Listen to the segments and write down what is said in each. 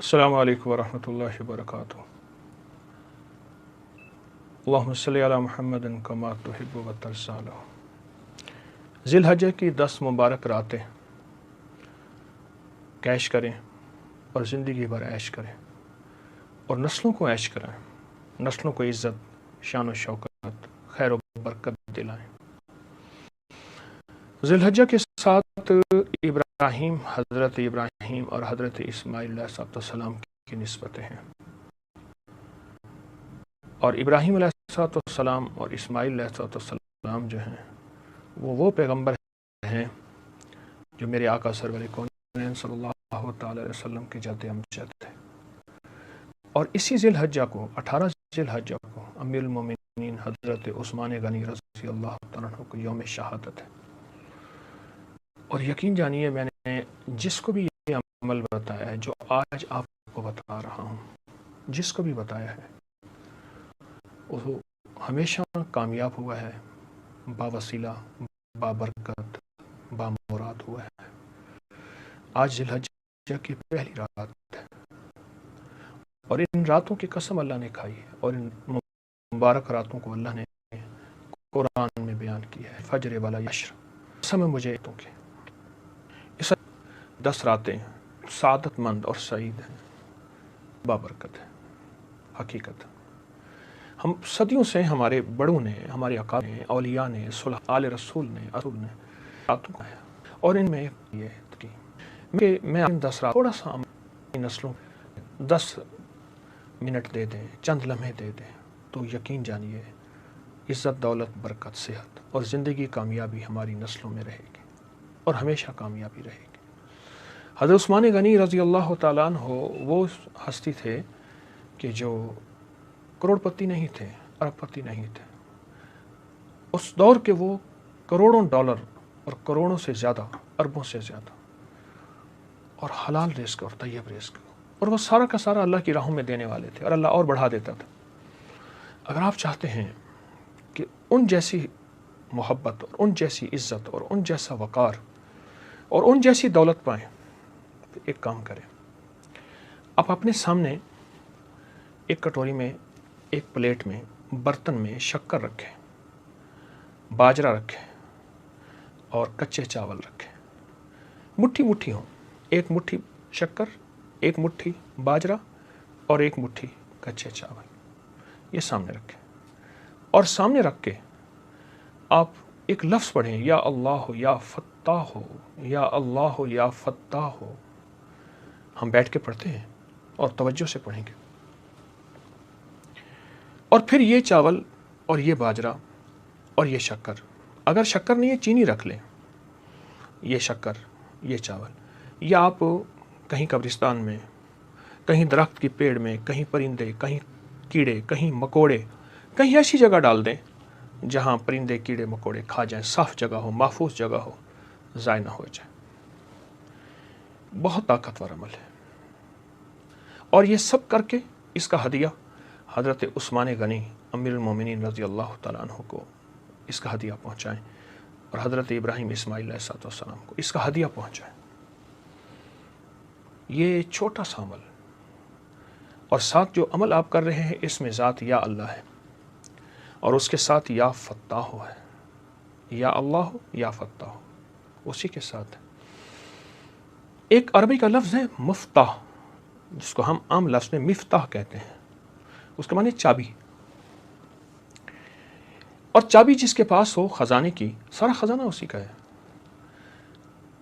السلام علیکم ورحمۃ اللہ وبرکاتہ۔ اللہم صلی علی محمد کما تحب و ترضی۔ ذی الحجہ کی 10 مبارک راتیں کیش کریں اور زندگی بھر عیش کریں اور نسلوں کو عیش کرائیں، نسلوں کو عزت، شان و شوکت، خیر و برکت دلائیں۔ ذی الحجہ کے ساتھ ابراہیم، حضرت ابراہیم اور حضرت اسماعیل علیہ السلام کی نسبتیں ہیں، اور ابراہیم علیہ السلام اور اسماعیل علیہ السلام جو ہیں وہ پیغمبر ہیں جو میرے آقا سرور کونین صلی اللہ تعالی علیہ وسلم کے جد امجد تھے۔ اور اسی ذی الحجہ کو، 18 ذی الحجہ کو، امیر المومنین حضرت عثمان غنی رضی اللہ تعالیٰ عنہ کو یوم شہادت ہے۔ اور یقین جانیے، میں نے جس کو بھی یہ عمل بتایا ہے جو آج آپ کو بتا رہا ہوں، جس کو بھی بتایا ہے وہ ہمیشہ کامیاب ہوا ہے، باوسیلہ، بابرکت، بامراد ہوا ہے۔ آج ذی الحجہ کی پہلی رات ہے، اور ان راتوں کی قسم اللہ نے کھائی ہے، اور ان مبارک راتوں کو اللہ نے قرآن میں بیان کیا ہے۔ فجر والا یشر، قسم مجھے تو کہ اس 10 راتیں سعادت مند اور سعید ہیں، بابرکت ہے، حقیقت۔ ہم صدیوں سے ہمارے بڑوں نے، ہمارے اقارب نے، اولیاء نے، صلحاء آل رسول نے راتوں کو آیا، اور ان میں یہ کی میں 10 رات تھوڑا سا نسلوں 10 منٹ دے دیں، چند لمحے دے دیں، تو یقین جانیے عزت، دولت، برکت، صحت اور زندگی، کامیابی ہماری نسلوں میں رہے گی، اور ہمیشہ کامیابی رہے گی۔ حضرت عثمان غنی رضی اللہ تعالیٰ عنہ وہ ہستی تھے کہ جو کروڑ پتی نہیں تھے، ارب پتی نہیں تھے۔ اس دور کے وہ کروڑوں ڈالر اور کروڑوں سے زیادہ، اربوں سے زیادہ، اور حلال رزق اور طیب رزق، اور وہ سارا کا سارا اللہ کی راہوں میں دینے والے تھے، اور اللہ اور بڑھا دیتا تھا۔ اگر آپ چاہتے ہیں کہ ان جیسی محبت اور ان جیسی عزت اور ان جیسا وقار اور ان جیسی دولت پائیں، تو ایک کام کریں، آپ اپنے سامنے ایک کٹوری میں، ایک پلیٹ میں، برتن میں شکر رکھیں، باجرہ رکھیں، اور کچے چاول رکھیں، مٹھی مٹھی ہوں، ایک مٹھی شکر، ایک مٹھی باجرہ، اور ایک مٹھی کچے چاول، یہ سامنے رکھیں۔ اور سامنے رکھ کے آپ ایک لفظ پڑھیں، یا اللہ یا فتاح ہو، یا اللہ یا فتاح ہو۔ ہم بیٹھ کے پڑھتے ہیں اور توجہ سے پڑھیں گے۔ اور پھر یہ چاول اور یہ باجرہ اور یہ شکر، اگر شکر نہیں ہے چینی رکھ لیں، یہ شکر، یہ چاول، یا آپ کہیں قبرستان میں، کہیں درخت کی پیڑ میں، کہیں پرندے، کہیں کیڑے، کہیں مکوڑے، کہیں ایسی جگہ ڈال دیں جہاں پرندے، کیڑے، مکوڑے کھا جائیں، صاف جگہ ہو، محفوظ جگہ ہو، ضائع نہ ہو جائے۔ بہت طاقتور عمل ہے، اور یہ سب کر کے اس کا ہدیہ حضرت عثمان غنی امیر المومنین رضی اللہ تعالیٰ عنہ کو اس کا ہدیہ پہنچائیں، اور حضرت ابراہیم اسماعیل علیہ السلام کو اس کا ہدیہ پہنچائیں۔ یہ چھوٹا سا عمل، اور ساتھ جو عمل آپ کر رہے ہیں اس میں ذات یا اللہ ہے، اور اس کے ساتھ یا فتاح ہے، یا اللہ یا فتاح، اسی کے ساتھ ایک عربی کا لفظ ہے مفتاح، جس کو ہم عام لفظ میں مفتاح کہتے ہیں، اس کے معنی چابی۔ اور چابی جس کے پاس ہو خزانے کی، سارا خزانہ اسی کا ہے۔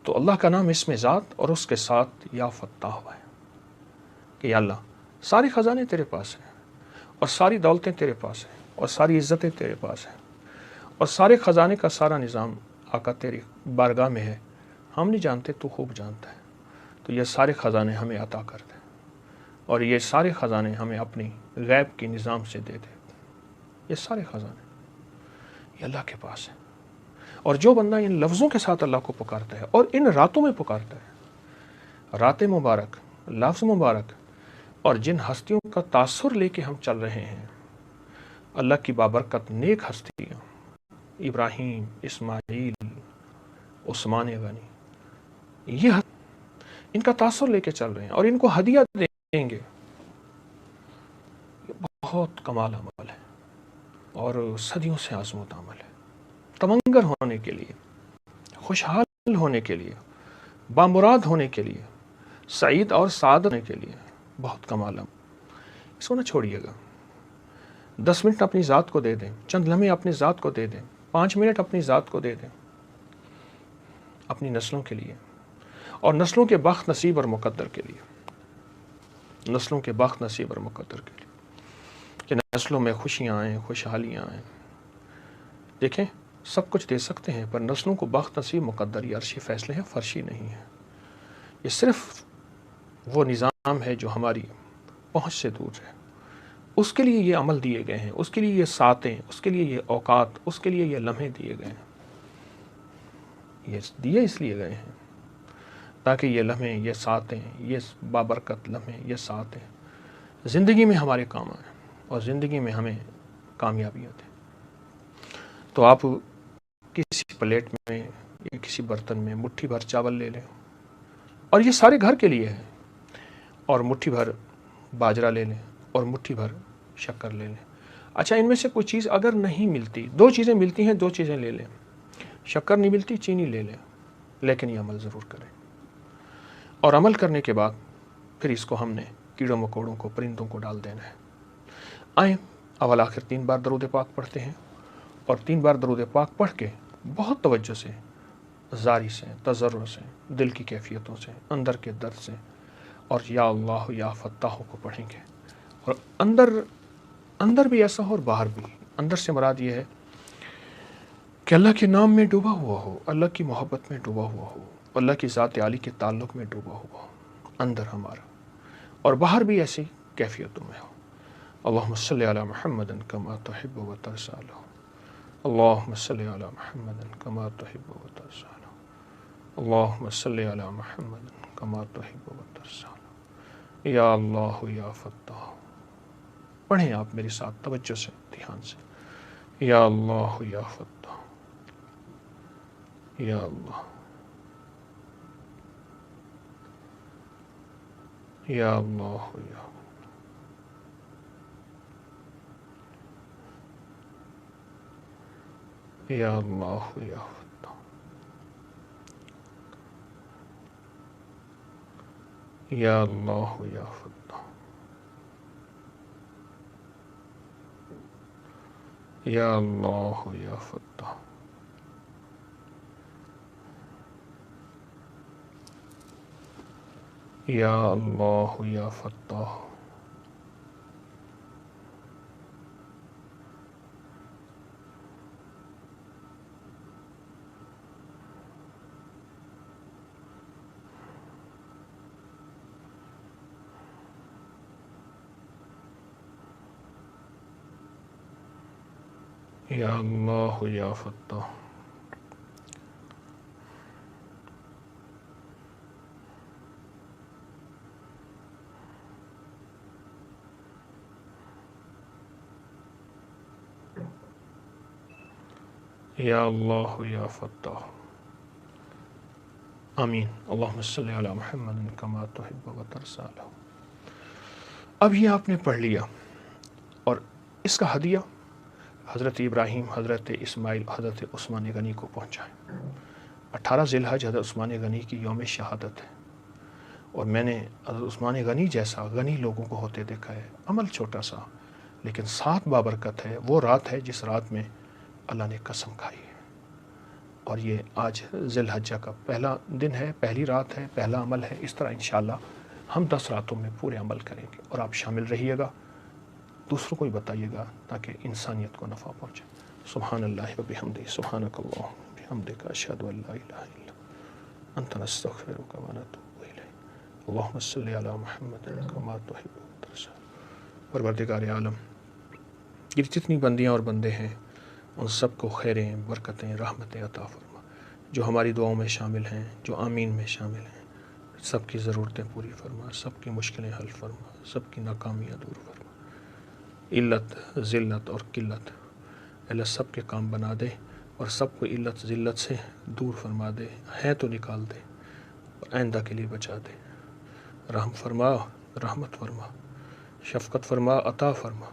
تو اللہ کا نام اس میں ذات اور اس کے ساتھ یا فتاح ہے کہ یا اللہ سارے خزانے تیرے پاس ہیں، اور ساری دولتیں تیرے پاس ہیں، اور ساری عزتیں تیرے پاس ہیں، اور سارے خزانے کا سارا نظام آقا تیری بارگاہ میں ہے، ہم نہیں جانتے، تو خوب جانتا ہے، تو یہ سارے خزانے ہمیں عطا کر دے، اور یہ سارے خزانے ہمیں اپنی غیب کی نظام سے دے دے۔ یہ سارے خزانے یہ اللہ کے پاس ہیں، اور جو بندہ ان لفظوں کے ساتھ اللہ کو پکارتا ہے اور ان راتوں میں پکارتا ہے، رات مبارک، لفظ مبارک، اور جن ہستیوں کا تاثر لے کے ہم چل رہے ہیں، اللہ کی بابرکت نیک ہستیاں، ابراہیم، اسماعیل، عثمان غنی، یہ ان کا تاثر لے کے چل رہے ہیں، اور ان کو ہدیہ دیں گے، یہ بہت کمال عمل ہے اور صدیوں سے آزمودہ عمل ہے۔ تمنگر ہونے کے لیے، خوشحال ہونے کے لیے، بامراد ہونے کے لیے، سعید اور سعادت ہونے کے لیے بہت کمال عمل۔ اس کو نہ چھوڑیے گا۔ 10 منٹ اپنی ذات کو دے دیں، چند لمحے اپنی ذات کو دے دیں، 5 منٹ اپنی ذات کو دے دیں، اپنی نسلوں کے لیے اور نسلوں کے بخت نصیب اور مقدر کے لیے، نسلوں کے بخت نصیب اور مقدر کے لیے، کہ نسلوں میں خوشیاں آئیں، خوشحالیاں آئیں۔ دیکھیں، سب کچھ دے سکتے ہیں پر نسلوں کو بخت نصیب مقدر یہ عرشی فیصلے ہیں، فرشی نہیں ہے۔ یہ صرف وہ نظام ہے جو ہماری پہنچ سے دور ہے۔ اس کے لیے یہ عمل دیے گئے ہیں، اس کے لیے یہ ساعتیں، اس کے لیے یہ اوقات، اس کے لیے یہ لمحے دیے گئے ہیں۔ یہ دیے اس لیے گئے ہیں تاکہ یہ لمحے، یہ ساعتیں، یہ بابرکت لمحے، یہ ساعتیں زندگی میں ہمارے کام آئیں اور زندگی میں ہمیں کامیابیاں دیں۔ تو آپ کسی پلیٹ میں یا کسی برتن میں مٹھی بھر چاول لے لیں، اور یہ سارے گھر کے لیے ہے، اور مٹھی بھر باجرہ لے لیں اور مٹھی بھر شکر لے لیں۔ اچھا، ان میں سے کوئی چیز اگر نہیں ملتی، 2 چیزیں ملتی ہیں، 2 چیزیں لے لیں۔ شکر نہیں ملتی، چینی لے لیں، لیکن یہ عمل ضرور کریں۔ اور عمل کرنے کے بعد پھر اس کو ہم نے کیڑوں مکوڑوں کو، پرندوں کو ڈال دینا ہے۔ آئیں، اول آخر 3 بار درود پاک پڑھتے ہیں، اور 3 بار درود پاک پڑھ کے بہت توجہ سے، زاری سے، تضرع سے، دل کی کیفیتوں سے، اندر کے درد سے، اور یا اللہ یا فتاح کو پڑھیں گے۔ اور اندر بھی ایسا ہو اور باہر بھی۔ اندر سے مراد یہ ہے کہ اللہ کے نام میں ڈوبا ہوا ہو، اللہ کی محبت میں ڈوبا ہوا ہو، اللہ کی ذات عالی کے تعلق میں ڈوبا ہوا ہو اندر ہمارا، اور باہر بھی ایسی کیفیتوں میں ہو۔ اللہم صلی علی محمد کما تحب و ترضی، اللہم صلی علی محمد کما تحب و ترضی، اللہم صلی علی محمد کما تحب و ترضی، یا اللہ یا فتاح۔ پڑھیں آپ میرے ساتھ توجہ سے، دھیان سے، یا اللہ یا فتاح، یا اللہ، یا اللہ یا، یا اللہ یا فتاح، یا اللہ یا فتاح، یا اللہ یا فتاح، یا اللہ یا فتاح، یا اللہ یا فتاح، یا اللہ یا فتاح۔ آمین۔ اللہم صلی علی محمد کما تحب و ترضی۔ اب یہ آپ نے پڑھ لیا، اور اس کا ہدیہ حضرت ابراہیم، حضرت اسماعیل، حضرت عثمان غنی کو پہنچائیں۔ 18 ذی الحج حضرت عثمان غنی کی یوم شہادت ہے، اور میں نے حضرت عثمان غنی جیسا غنی لوگوں کو ہوتے دیکھا ہے۔ عمل چھوٹا سا لیکن ساتھ بابرکت ہے۔ وہ رات ہے جس رات میں اللہ نے قسم کھائی ہے، اور یہ آج ذی الحجہ کا پہلا دن ہے، پہلی رات ہے، پہلا عمل ہے۔ اس طرح انشاءاللہ ہم 10 راتوں میں پورے عمل کریں گے، اور آپ شامل رہیے گا، دوسروں کو بھی بتائیے گا تاکہ انسانیت کو نفع پہنچے۔ سبحان اللہ و بحمدہ، سبحانک اللہم و بحمدک، اشہد ان لا الہ الا انت، نستغفرک و نتوب الیک۔ اللہم صلی علی محمد کما تحب و ترضی۔ پروردگار عالم، یہ جتنی بندیاں اور بندے ہیں ان سب کو خیریں، برکتیں، رحمتیں عطا فرما۔ جو ہماری دعاؤں میں شامل ہیں، جو آمین میں شامل ہیں، سب کی ضرورتیں پوری فرما، سب کی مشکلیں حل فرما، سب کی ناکامیاں دور فرما۔ علت، ذلت اور قلت اللہ سب کے کام بنا دے، اور سب کو علت ذلت سے دور فرما دے، ہے تو نکال دے، اور آئندہ کے لیے بچا دے۔ رحم فرما، رحمت فرما، شفقت فرما، عطا فرما،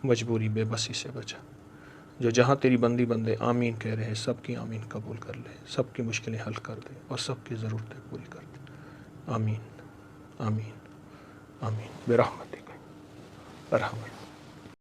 مجبوری بے بسی سے بچا۔ جو جہاں تیری بندی بندے آمین کہہ رہے ہیں سب کی آمین قبول کر لے، سب کی مشکلیں حل کر دے اور سب کی ضرورتیں پوری کر دے۔ آمین آمین آمین برحمتک ارحم الراحمین۔